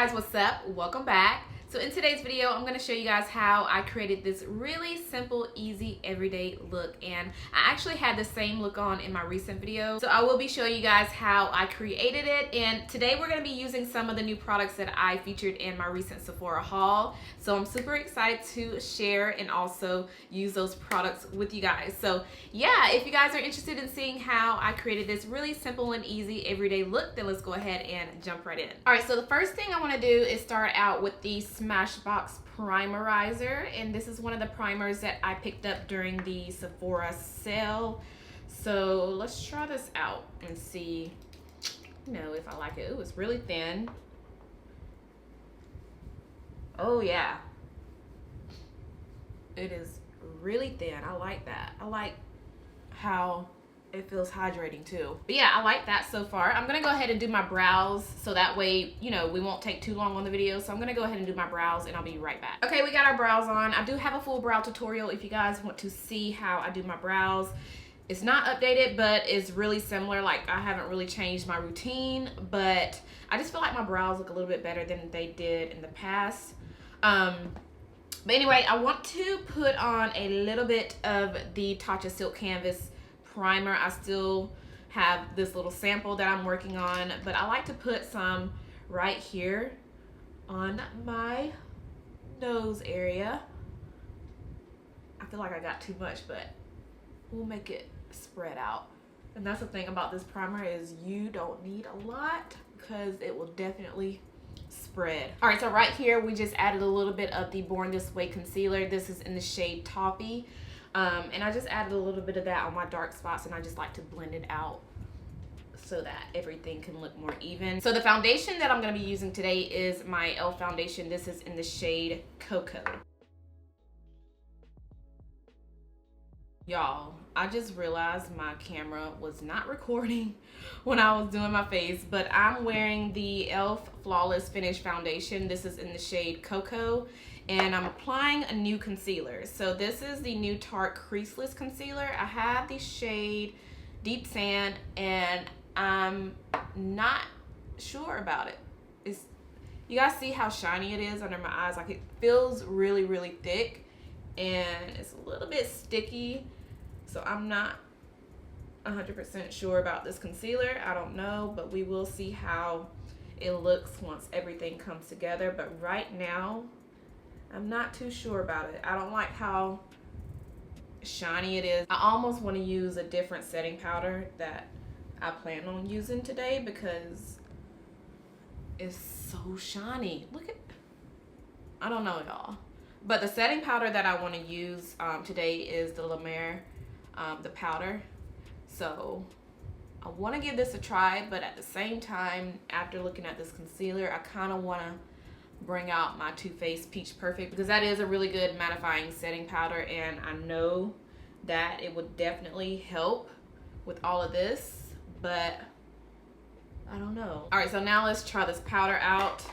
guys, what's up? Welcome back. So in today's video, I'm going to show you guys how I created this really simple, easy, everyday look. And I actually had the same look on in my recent video. So I will be showing you guys how I created it. And today we're going to be using some of the new products that I featured in my recent Sephora haul. So I'm super excited to share and also use those products with you guys. So yeah, if you guys are interested in seeing how I created this really simple and easy everyday look, then let's go ahead and jump right in. All right, so the first thing I want to do is start out with the Smashbox Primerizer, and this is one of the primers that I picked up during the Sephora sale. So let's try this out and see, you know, if I like it. Ooh, it's really thin. Oh yeah, it is really thin. I like that. I like how it feels hydrating too. But yeah, I like that so far. I'm gonna go ahead and do my brows so that way, you know, we won't take too long on the video. So I'm gonna go ahead and do my brows and I'll be right back. Okay, we got our brows on. I do have a full brow tutorial if you guys want to see how I do my brows. It's not updated, but it's really similar. Like, I haven't really changed my routine, but I just feel like my brows look a little bit better than they did in the past. But anyway, I want to put on a little bit of the Tatcha Silk Canvas primer. I still have this little sample that I'm working on, but I like to put some right here on my nose area. I feel like I got too much, but we'll make it spread out. And that's the thing about this primer, is you don't need a lot because it will definitely spread. All right, so right here we just added a little bit of the Born This Way concealer. This is in the shade Toffee. And I just added a little bit of that on my dark spots, and I just like to blend it out so that everything can look more even. So the foundation that I'm going to be using today is my e.l.f. foundation. This is in the shade Coco. Y'all, I just realized my camera was not recording when I was doing my face, but I'm wearing the e.l.f. Flawless Finish foundation. This is in the shade Coco. And I'm applying a new concealer. So this is the new Tarte Creaseless concealer. I have the shade Deep Sand, and I'm not sure about it. You guys see how shiny it is under my eyes? Like, it feels really, really thick, and it's a little bit sticky. So I'm not 100% sure about this concealer. I don't know, but we will see how it looks once everything comes together. But right now, I'm not too sure about it. I don't like how shiny it is. I almost want to use a different setting powder that I plan on using today because it's so shiny. Look at, I don't know, y'all. But the setting powder that I want to use today is the Lemare the Powder. So I want to give this a try, but at the same time, after looking at this concealer, I kind of want to bring out my Too Faced Peach Perfect, because that is a really good mattifying setting powder, and I know that it would definitely help with all of this, but I don't know. All right, so now let's try this powder out.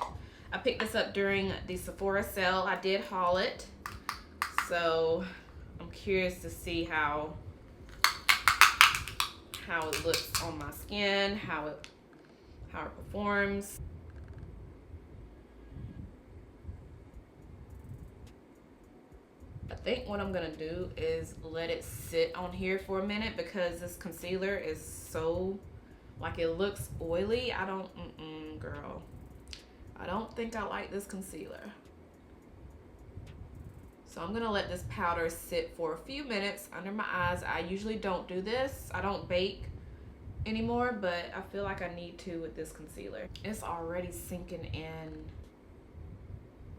I picked this up during the Sephora sale. I did haul it, so I'm curious to see how it looks on my skin, how it performs. I think what I'm gonna do is let it sit on here for a minute, because this concealer is so, like, it looks oily. I don't, girl. I don't think I like this concealer. So I'm gonna let this powder sit for a few minutes under my eyes. I usually don't do this. I don't bake anymore, but I feel like I need to with this concealer. It's already sinking in,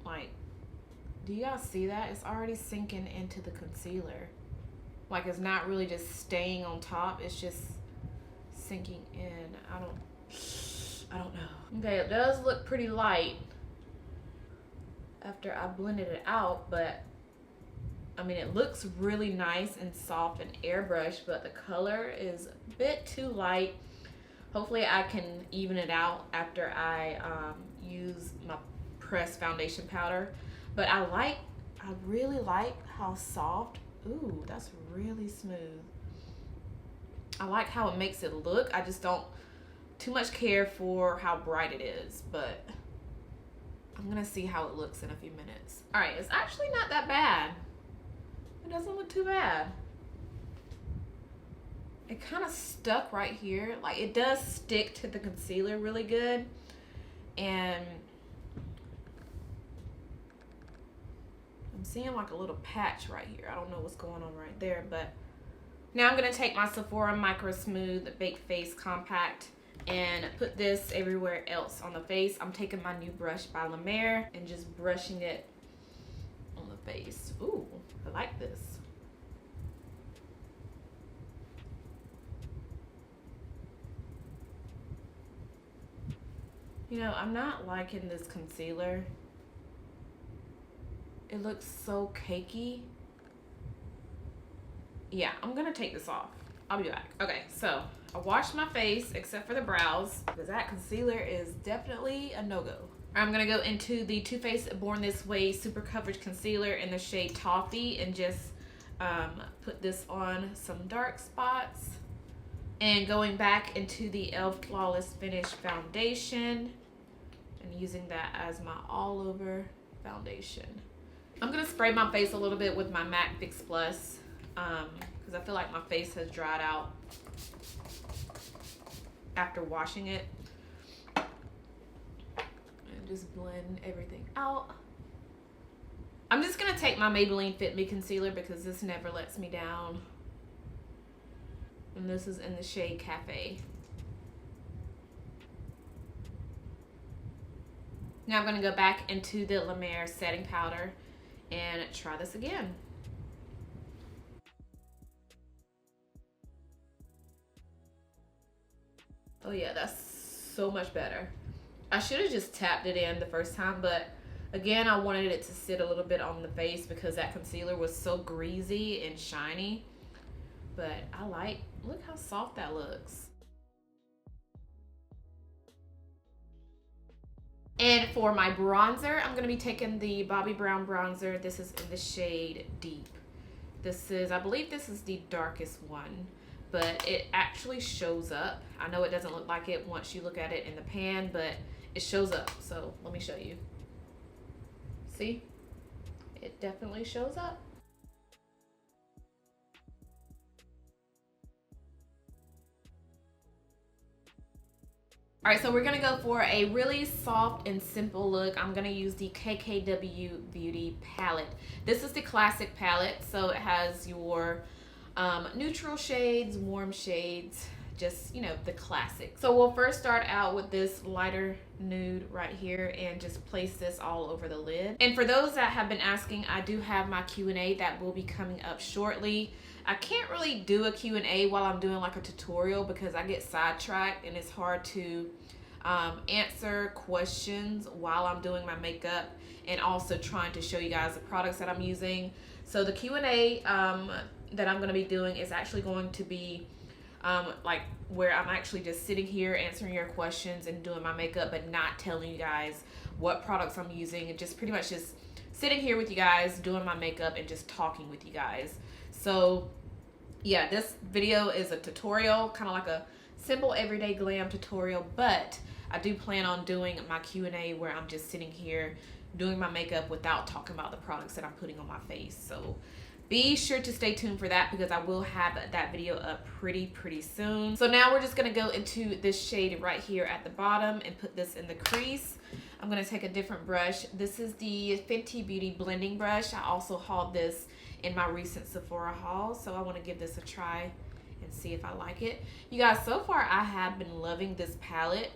like, do you guys see that? It's already sinking into the concealer. Like, it's not really just staying on top. It's just sinking in. I don't know. Okay, it does look pretty light after I blended it out, but I mean, it looks really nice and soft and airbrushed, but the color is a bit too light. Hopefully I can even it out after I use my pressed foundation powder. But I really like how soft. Ooh, that's really smooth. I like how it makes it look. I just don't too much care for how bright it is, but I'm gonna see how it looks in a few minutes. All right, it's actually not that bad. It doesn't look too bad. It kind of stuck right here. Like, it does stick to the concealer really good. And I'm seeing like a little patch right here. I don't know what's going on right there, but now I'm gonna take my Sephora Microsmooth Baked Face Compact and put this everywhere else on the face. I'm taking my new brush by Lemare and just brushing it on the face. Ooh, I like this. You know, I'm not liking this concealer. It looks so cakey. Yeah, I'm gonna take this off. I'll be back. Okay, so I washed my face except for the brows because that concealer is definitely a no-go. I'm gonna go into the Too Faced Born This Way Super Coverage Concealer in the shade Toffee and just put this on some dark spots. And going back into the e.l.f. Flawless Finish Foundation and using that as my all-over foundation. I'm gonna spray my face a little bit with my MAC Fix Plus because I feel like my face has dried out after washing it. And just blend everything out. I'm just gonna take my Maybelline Fit Me Concealer because this never lets me down. And this is in the shade Cafe. Now I'm gonna go back into the Lemare setting powder and try this again. Oh yeah, that's so much better. I should have just tapped it in the first time, but again, I wanted it to sit a little bit on the face because that concealer was so greasy and shiny. But I like, look how soft that looks. And for my bronzer, I'm gonna be taking the Bobbi Brown bronzer. This is in the shade Deep. This is, I believe this is the darkest one, but it actually shows up. I know it doesn't look like it once you look at it in the pan, but it shows up. So let me show you. See? It definitely shows up. All right, so we're gonna go for a really soft and simple look. I'm gonna use the KKW Beauty palette. This is the classic palette, so it has your neutral shades, warm shades, just, you know, the classic. So we'll first start out with this lighter nude right here and just place this all over the lid. And for those that have been asking, I do have my Q&A that will be coming up shortly. I can't really do a Q&A while I'm doing like a tutorial because I get sidetracked and it's hard to answer questions while I'm doing my makeup and also trying to show you guys the products that I'm using. So the Q&A that I'm going to be doing is actually going to be like where I'm actually just sitting here answering your questions and doing my makeup, but not telling you guys what products I'm using, and just pretty much just sitting here with you guys doing my makeup and just talking with you guys. So yeah, this video is a tutorial, kind of like a simple everyday glam tutorial, but I do plan on doing my Q&A where I'm just sitting here doing my makeup without talking about the products that I'm putting on my face. So be sure to stay tuned for that because I will have that video up pretty soon. So now we're just gonna go into this shade right here at the bottom and put this in the crease. I'm gonna take a different brush. This is the Fenty Beauty blending brush. I also hauled this in my recent Sephora haul, so I want to give this a try and see if I like it. You guys, so far I have been loving this palette.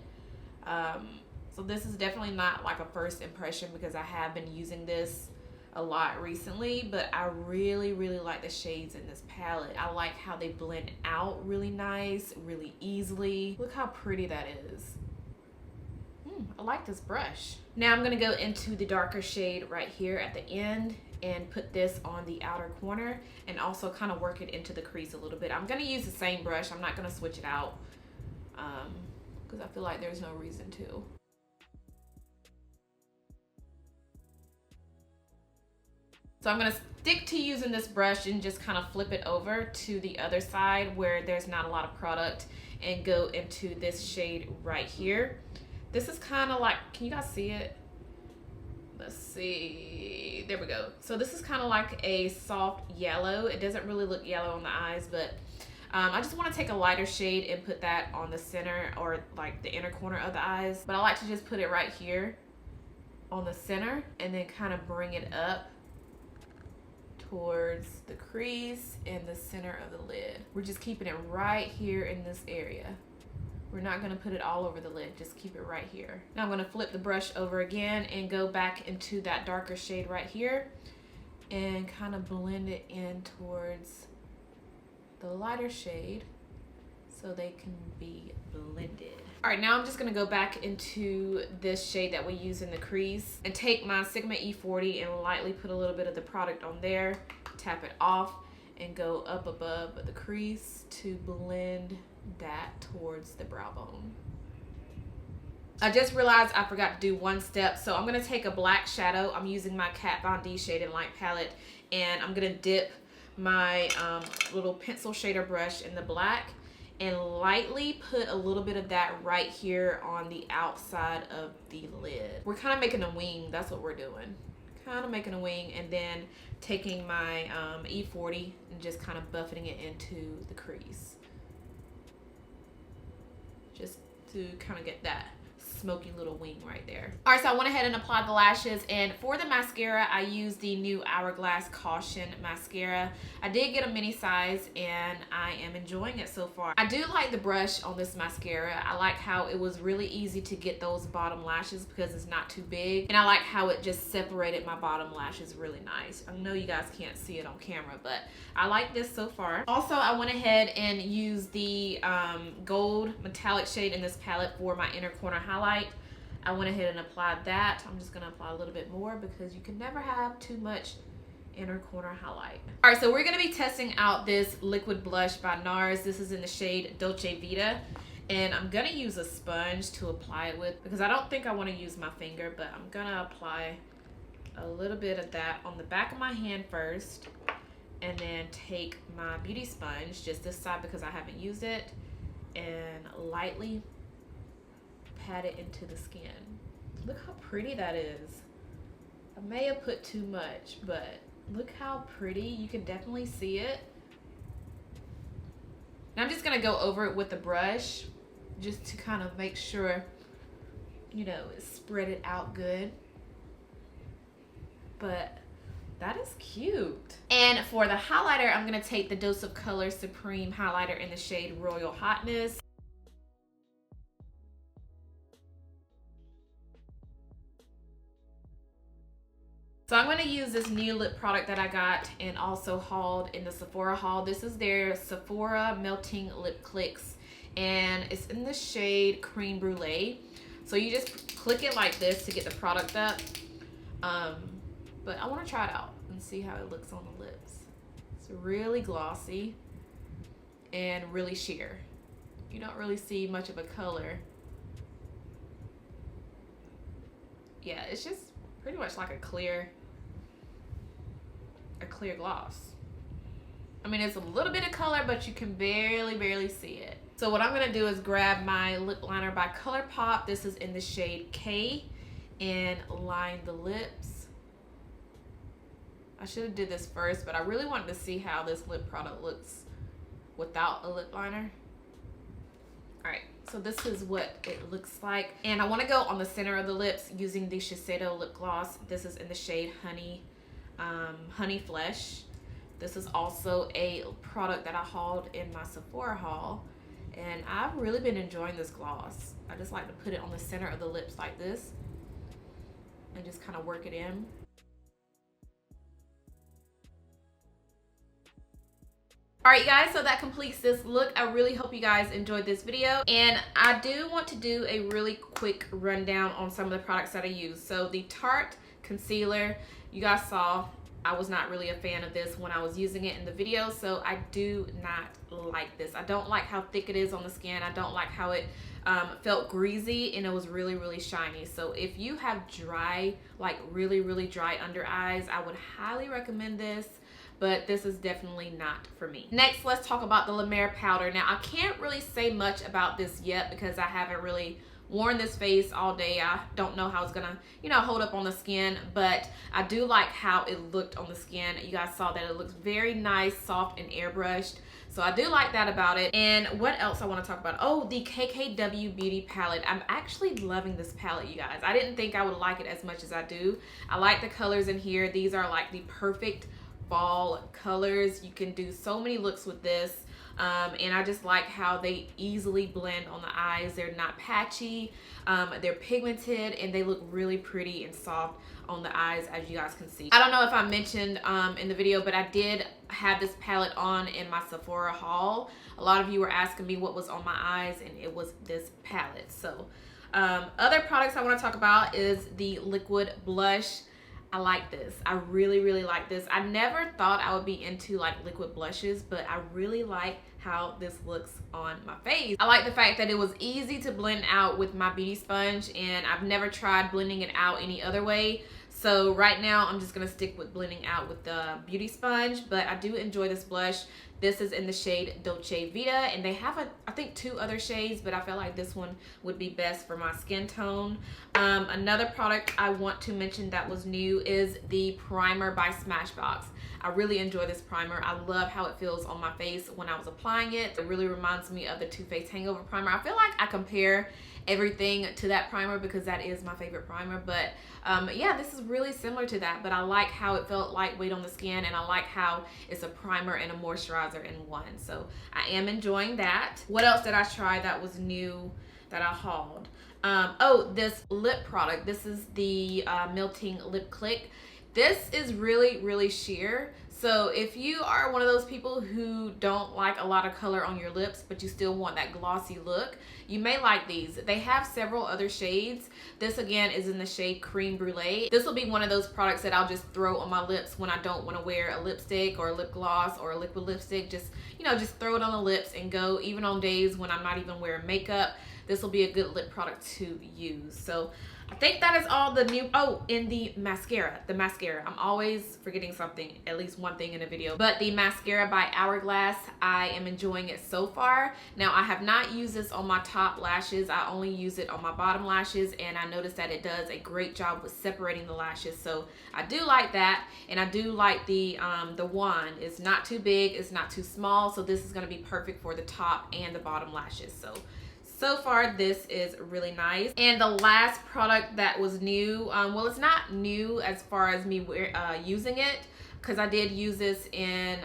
So this is definitely not like a first impression because I have been using this a lot recently, but I really like the shades in this palette. I like how they blend out really nice, really easily. Look how pretty that is. I like this brush. Now I'm gonna go into the darker shade right here at the end and put this on the outer corner and also kind of work it into the crease a little bit. I'm gonna use the same brush. I'm not gonna switch it out because I feel like there's no reason to. So I'm gonna stick to using this brush and just kind of flip it over to the other side where there's not a lot of product and go into this shade right here. This is kind of like, can you guys see it? Let's see, there we go. So this is kind of like a soft yellow. It doesn't really look yellow on the eyes, but I just want to take a lighter shade and put that on the center or like the inner corner of the eyes. But I like to just put it right here on the center and then kind of bring it up towards the crease and the center of the lid. We're just keeping it right here in this area. We're not going to put it all over the lid, just keep it right here. Now I'm going to flip the brush over again and go back into that darker shade right here and kind of blend it in towards the lighter shade so they can be blended. All right, now I'm just gonna go back into this shade that we use in the crease and take my Sigma E40 and lightly put a little bit of the product on there, tap it off, and go up above the crease to blend that towards the brow bone. I just realized I forgot to do one step, so I'm gonna take a black shadow. I'm using my Kat Von D Shade and Light palette, and I'm gonna dip my little pencil shader brush in the black and lightly put a little bit of that right here on the outside of the lid. We're kind of making a wing, that's what we're doing. Kind of making a wing, and then taking my E40 and just kind of buffeting it into the crease. Just to kind of get that smoky little wing right there. All right, so I went ahead and applied the lashes, and for the mascara I used the new Hourglass Caution mascara. I did get a mini size and I am enjoying it so far. I do like the brush on this mascara. I like how it was really easy to get those bottom lashes because it's not too big, and I like how it just separated my bottom lashes really nice. I know you guys can't see it on camera, but I like this so far. Also, I went ahead and used the gold metallic shade in this palette for my inner corner highlight. I went ahead and applied that. I'm just gonna apply a little bit more because you can never have too much inner corner highlight. All right, so we're gonna be testing out this liquid blush by NARS. This is in the shade Dolce Vita, and I'm gonna use a sponge to apply it with because I don't think I want to use my finger, but I'm gonna apply a little bit of that on the back of my hand first, and then take my beauty sponge, just this side because I haven't used it, and lightly pat it into the skin. Look how pretty that is. I may have put too much, but look how pretty. You can definitely see it. Now I'm just gonna go over it with the brush just to kind of make sure, you know, spread it out good. But that is cute. And for the highlighter, I'm gonna take the Dose of Color Supreme highlighter in the shade Royal Hotness. So I'm going to use this new lip product that I got and also hauled in the Sephora haul. This is their Sephora Melting Lip Clicks, and it's in the shade Creme Brulee. So you just click it like this to get the product up. But I want to try it out and see how it looks on the lips. It's really glossy and really sheer. You don't really see much of a color. Yeah, it's just pretty much like a clear gloss. I mean, it's a little bit of color, but you can barely see it. So what I'm gonna do is grab my lip liner by ColourPop. This is in the shade K, and line the lips. I should have did this first, but I really wanted to see how this lip product looks without a lip liner. All right, so this is what it looks like. And I wanna go on the center of the lips using the Shiseido lip gloss. This is in the shade Honey Flesh. This is also a product that I hauled in my Sephora haul, and I've really been enjoying this gloss. I just like to put it on the center of the lips like this and just kind of work it in. Alright guys, so that completes this look. I really hope you guys enjoyed this video, and I do want to do a really quick rundown on some of the products that I use. So the Tarte Concealer, you guys saw I was not really a fan of this when I was using it in the video, so I do not like this. I don't like how thick it is on the skin. I don't like how it felt greasy, and it was really shiny. So if you have dry, like really dry under eyes, I would highly recommend this, but this is definitely not for me. Next, let's talk about the Lemare Powder. Now, I can't really say much about this yet because I haven't really worn this face all day. I don't know how it's gonna, you know, hold up on the skin, but I do like how it looked on the skin. You guys saw that it looks very nice, soft, and airbrushed. So I do like that about it. And what else I want to talk about? Oh, the KKW Beauty palette. I'm actually loving this palette, you guys. I didn't think I would like it as much as I do. I like the colors in here. These are like the perfect fall colors. You can do so many looks with this. And I just like how they easily blend on the eyes. They're not patchy, they're pigmented, and they look really pretty and soft on the eyes, as you guys can see. I don't know if I mentioned in the video, but I did have this palette on in my Sephora haul. A lot of you were asking me what was on my eyes, and it was this palette. So other products I want to talk about is the liquid blush. I like this. I really like this. I never thought I would be into like liquid blushes, but I really like how this looks on my face. I like the fact that it was easy to blend out with my beauty sponge, and I've never tried blending it out any other way. So right now I'm just gonna stick with blending out with the beauty sponge, but I do enjoy this blush. This is in the shade Dolce Vita, and they have I think 2 other shades, but I feel like this one would be best for my skin tone. Another product I want to mention that was new is the primer by Smashbox. I really enjoy this primer. I love how it feels on my face when I was applying it. It really reminds me of the Too Faced Hangover primer. I feel like I compare everything to that primer because that is my favorite primer, but yeah, this is really similar to that, but I like how it felt lightweight on the skin, and I like how it's a primer and a moisturizer in one. So I am enjoying that. What else did I try that was new that I hauled? Oh, this lip product. This is the Melting Lip Click. This is really sheer. So if you are one of those people who don't like a lot of color on your lips, but you still want that glossy look, you may like these. They have several other shades. This again is in the shade Creme Brulee. This will be one of those products that I'll just throw on my lips when I don't want to wear a lipstick or a lip gloss or a liquid lipstick. Just, you know, just throw it on the lips and go. Even on days when I'm not even wearing makeup, this will be a good lip product to use. So I think that is all the new. Oh, in the mascara. I'm always forgetting something, at least one thing in a video. But the mascara by Hourglass, I am enjoying it so far. Now, I have not used this on my top lashes. I only use it on my bottom lashes, and I noticed that it does a great job with separating the lashes. So I do like that, and I do like the wand. It's not too big, it's not too small, so this is going to be perfect for the top and the bottom lashes. So far, this is really nice. And the last product that was new, well, it's not new as far as me using it, because I did use this in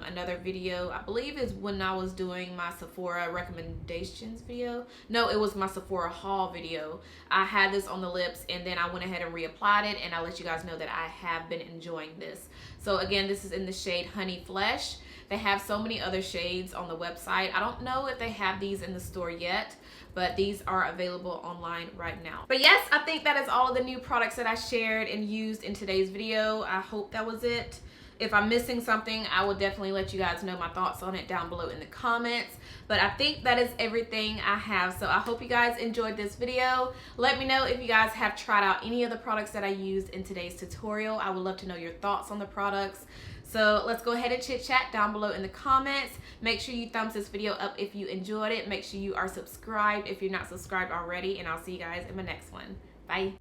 another video. I believe is when I was doing my Sephora recommendations video. No, it was my Sephora haul video. I had this on the lips, and then I went ahead and reapplied it, and I'll let you guys know that I have been enjoying this. So again, this is in the shade Honey Flesh. They have so many other shades on the website. I don't know if they have these in the store yet, but these are available online right now. But yes, I think that is all of the new products that I shared and used in today's video. I hope that was it. If I'm missing something, I will definitely let you guys know my thoughts on it down below in the comments. But I think that is everything I have. So I hope you guys enjoyed this video. Let me know if you guys have tried out any of the products that I used in today's tutorial. I would love to know your thoughts on the products. So let's go ahead and chit chat down below in the comments. Make sure you thumbs this video up if you enjoyed it. Make sure you are subscribed if you're not subscribed already. And I'll see you guys in my next one. Bye.